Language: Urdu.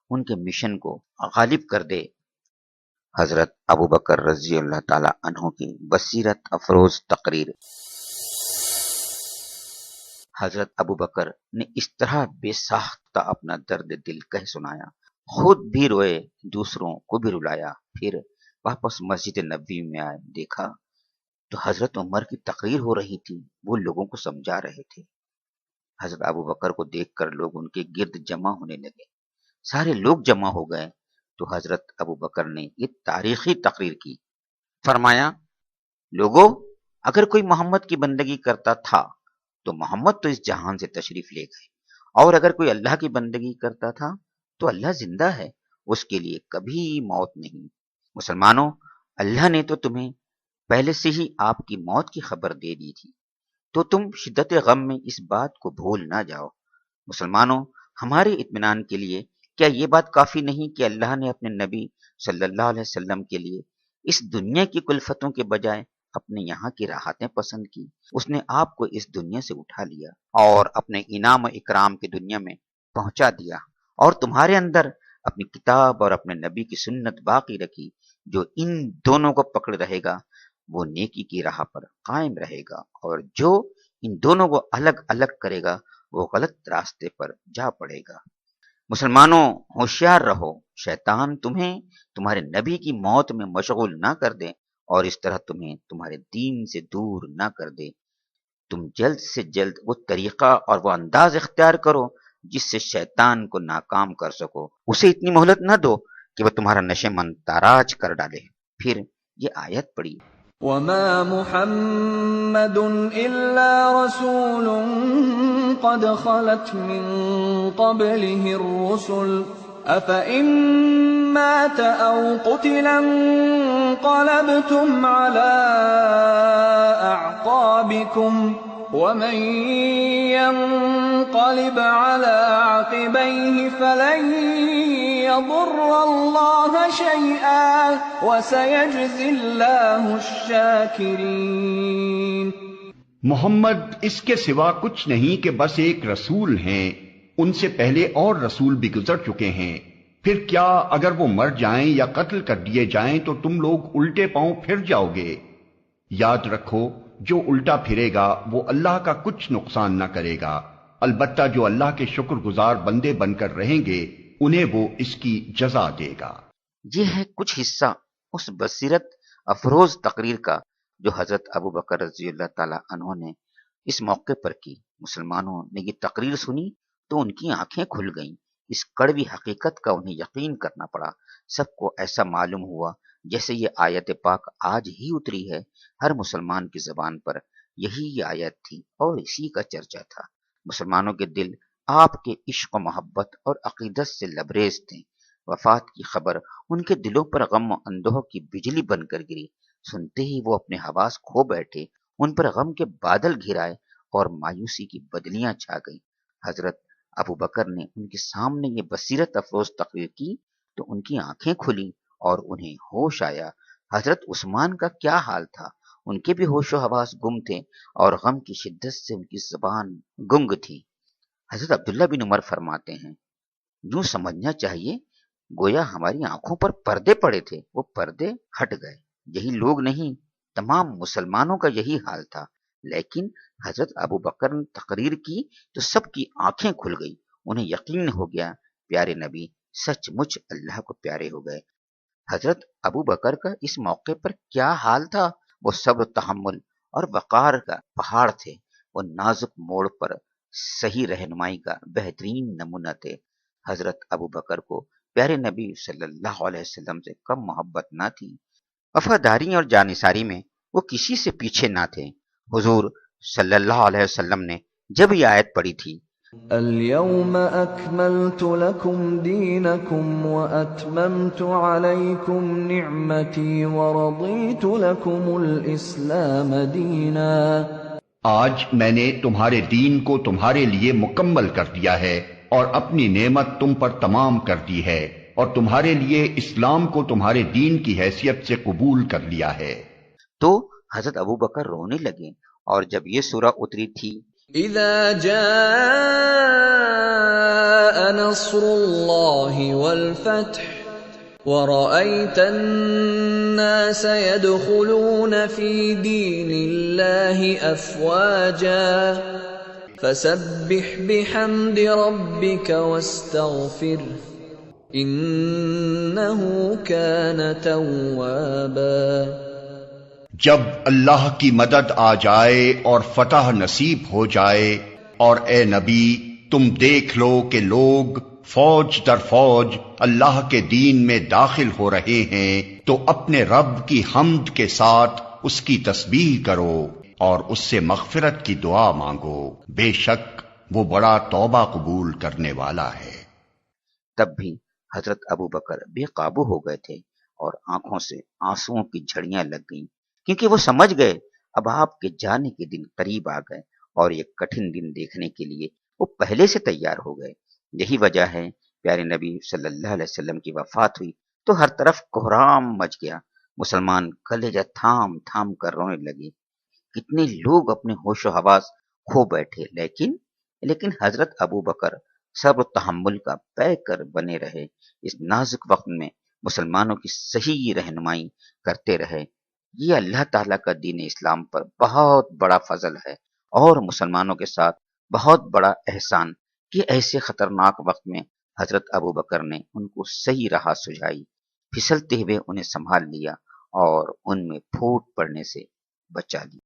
ان کے مشن کو غالب کر دے۔ حضرت ابوبکر رضی اللہ تعالی عنہ کی بصیرت افروز تقریر۔ حضرت ابوبکر نے اس طرح بے ساختہ اپنا درد دل کہہ سنایا، خود بھی روئے، دوسروں کو بھی رلایا۔ پھر واپس مسجد نبوی میں آئے، دیکھا تو حضرت عمر کی تقریر ہو رہی تھی، وہ لوگوں کو سمجھا رہے تھے۔ حضرت ابوبکر کو دیکھ کر لوگ ان کے گرد جمع ہونے لگے، سارے لوگ جمع ہو گئے تو حضرت ابوبکر نے یہ تاریخی تقریر کی، فرمایا، لوگوں، اگر کوئی محمد کی بندگی کرتا تھا تو محمد تو اس جہان سے تشریف لے گئے، اور اگر کوئی اللہ کی بندگی کرتا تھا تو اللہ زندہ ہے، اس کے لیے کبھی موت نہیں۔ مسلمانوں، اللہ نے تو تمہیں پہلے سے ہی آپ کی موت کی خبر دے دی تھی، تو تم شدت غم میں اس بات کو بھول نہ جاؤ۔ مسلمانوں، ہمارے اطمینان کے لیے کیا یہ بات کافی نہیں کہ اللہ نے اپنے نبی صلی اللہ علیہ وسلم کے لیے اس دنیا کی کلفتوں کے بجائے اپنے یہاں کی راحتیں پسند کی؟ اس نے آپ کو اس دنیا سے اٹھا لیا اور اپنے انعام و اکرام کی دنیا میں پہنچا دیا، اور تمہارے اندر اپنی کتاب اور اپنے نبی کی سنت باقی رکھی۔ جو ان دونوں کو پکڑ رہے گا وہ نیکی کی راہ پر قائم رہے گا، اور جو ان دونوں کو الگ الگ کرے گا وہ غلط راستے پر جا پڑے گا۔ مسلمانوں، ہوشیار رہو، شیطان تمہیں تمہارے نبی کی موت میں مشغول نہ کر دے اور اس طرح تمہیں تمہارے دین سے دور نہ کر دے۔ تم جلد سے جلد وہ طریقہ اور وہ انداز اختیار کرو جس سے شیطان کو ناکام کر سکو، اسے اتنی مہلت نہ دو کہ وہ تمہارا نشے من تاراج کر ڈالے۔ پھر یہ آیت پڑھی، وَمَا مُحَمَّدٌ إِلَّا رَسُولٌ قَدْ خَلَتْ مِن قَبْلِهِ الرُّسُلُ أَفَإِن مَّاتَ أَوْ قُتِلَ انقَلَبْتُمْ عَلَىٰ أَعْقَابِكُمْ وَمَن يَنقَلِبْ عَلَىٰ عَقِبَيْهِ فَلَن يَضُرَّ اللَّهَ شَيْئًا وَسَيَجْزِي اللَّهُ الشَّاكِرِينَ۔ محمد اس کے سوا کچھ نہیں کہ بس ایک رسول ہیں، ان سے پہلے اور رسول بھی گزر چکے ہیں۔ پھر کیا اگر وہ مر جائیں یا قتل کر دیے جائیں تو تم لوگ الٹے پاؤں پھر جاؤ گے؟ یاد رکھو، جو الٹا پھرے گا وہ اللہ کا کچھ نقصان نہ کرے گا، البتہ جو اللہ کے شکر گزار بندے بن کر رہیں گے انہیں وہ اس کی جزا دے گا۔ یہ ہے کچھ حصہ اس بصیرت افروز تقریر کا جو حضرت ابوبکر رضی اللہ تعالی عنہ نے اس موقع پر کی۔ مسلمانوں نے یہ تقریر سنی تو ان کی آنکھیں کھل گئیں، اس کڑوی حقیقت کا انہیں یقین کرنا پڑا۔ سب کو ایسا معلوم ہوا جیسے یہ آیت پاک آج ہی اتری ہے۔ ہر مسلمان کی زبان پر یہی آیت تھی اور اسی کا چرچا تھا۔ مسلمانوں کے دل آپ کے عشق و محبت اور عقیدت سے لبریز تھے۔ وفات کی خبر ان کے دلوں پر غم و اندوہ کی بجلی بن کر گری۔ سنتے ہی وہ اپنے حواس کھو بیٹھے، ان پر غم کے بادل گھرائے اور مایوسی کی بدلیاں چھا گئیں۔ حضرت ابوبکر نے ان کے سامنے یہ بصیرت افروز تقریر کی تو ان کی آنکھیں کھلی اور انہیں ہوش آیا۔ حضرت عثمان کا کیا حال تھا؟ ان کے بھی ہوش و حواس گم تھے اور غم کی شدت سے ان کی زبان گنگ تھی۔ حضرت عبداللہ بن عمر فرماتے ہیں، یوں سمجھنا چاہیے گویا ہماری آنکھوں پر پردے پڑے تھے، وہ پردے ہٹ گئے۔ یہی لوگ نہیں، تمام مسلمانوں کا یہی حال تھا، لیکن حضرت ابوبکر نے تقریر کی تو سب کی آنکھیں کھل گئی، انہیں یقین ہو گیا پیارے نبی سچ مچ اللہ کو پیارے ہو گئے۔ حضرت ابوبکر کا اس موقع پر کیا حال تھا؟ وہ صبر، تحمل اور وقار کا پہاڑ تھے، وہ نازک موڑ پر صحیح رہنمائی کا بہترین نمونہ تھے۔ حضرت ابوبکر کو پیارے نبی صلی اللہ علیہ وسلم سے کم محبت نہ تھی، وفاداری اور جانثاری میں وہ کسی سے پیچھے نہ تھے۔ حضور صلی اللہ علیہ وسلم نے جب یہ آیت پڑھی تھی، اليوم اکملت لکم دینکم واتممت علیکم نعمتی ورضیت لکم الاسلام دینا، آج میں نے تمہارے دین کو تمہارے لیے مکمل کر دیا ہے اور اپنی نعمت تم پر تمام کر دی ہے، اور تمہارے لیے اسلام کو تمہارے دین کی حیثیت سے قبول کر لیا ہے۔ تو حضرت ابوبکر رونے لگے، اور جب یہ سورہ اتری تھی اذا جاء نصر الله والفتح ورأيت الناس يدخلون في دين الله أفواجا فسبح بحمد ربك واستغفره إنه كان توابا۔ جب اللہ کی مدد آ جائے اور فتح نصیب ہو جائے، اور اے نبی تم دیکھ لو کہ لوگ فوج در فوج اللہ کے دین میں داخل ہو رہے ہیں، تو اپنے رب کی حمد کے ساتھ اس کی تسبیح کرو اور اس سے مغفرت کی دعا مانگو، بے شک وہ بڑا توبہ قبول کرنے والا ہے۔ تب بھی حضرت ابو بکر بے قابو ہو گئے تھے اور آنکھوں سے آنسوؤں کی جھڑیاں لگ گئیں، کیونکہ وہ سمجھ گئے اب آپ کے جانے کے دن قریب آ گئے اور یہ کٹھن دن دیکھنے کے لیے وہ پہلے سے تیار ہو گئے۔ یہی وجہ ہے پیارے نبی صلی اللہ علیہ وسلم کی وفات ہوئی تو ہر طرف کوہرام مچ گیا، مسلمان کلیجہ تھام تھام کر رونے لگے، کتنے لوگ اپنے ہوش و حواس کھو بیٹھے، لیکن حضرت ابو بکر صبر و تحمل کا پیکر بنے رہے، اس نازک وقت میں مسلمانوں کی صحیح رہنمائی کرتے رہے۔ یہ اللہ تعالیٰ کا دین اسلام پر بہت بڑا فضل ہے اور مسلمانوں کے ساتھ بہت بڑا احسان کہ ایسے خطرناک وقت میں حضرت ابو بکر نے ان کو صحیح راہ سجھائی، پھسلتے ہوئے انہیں سنبھال لیا اور ان میں پھوٹ پڑنے سے بچا لیا۔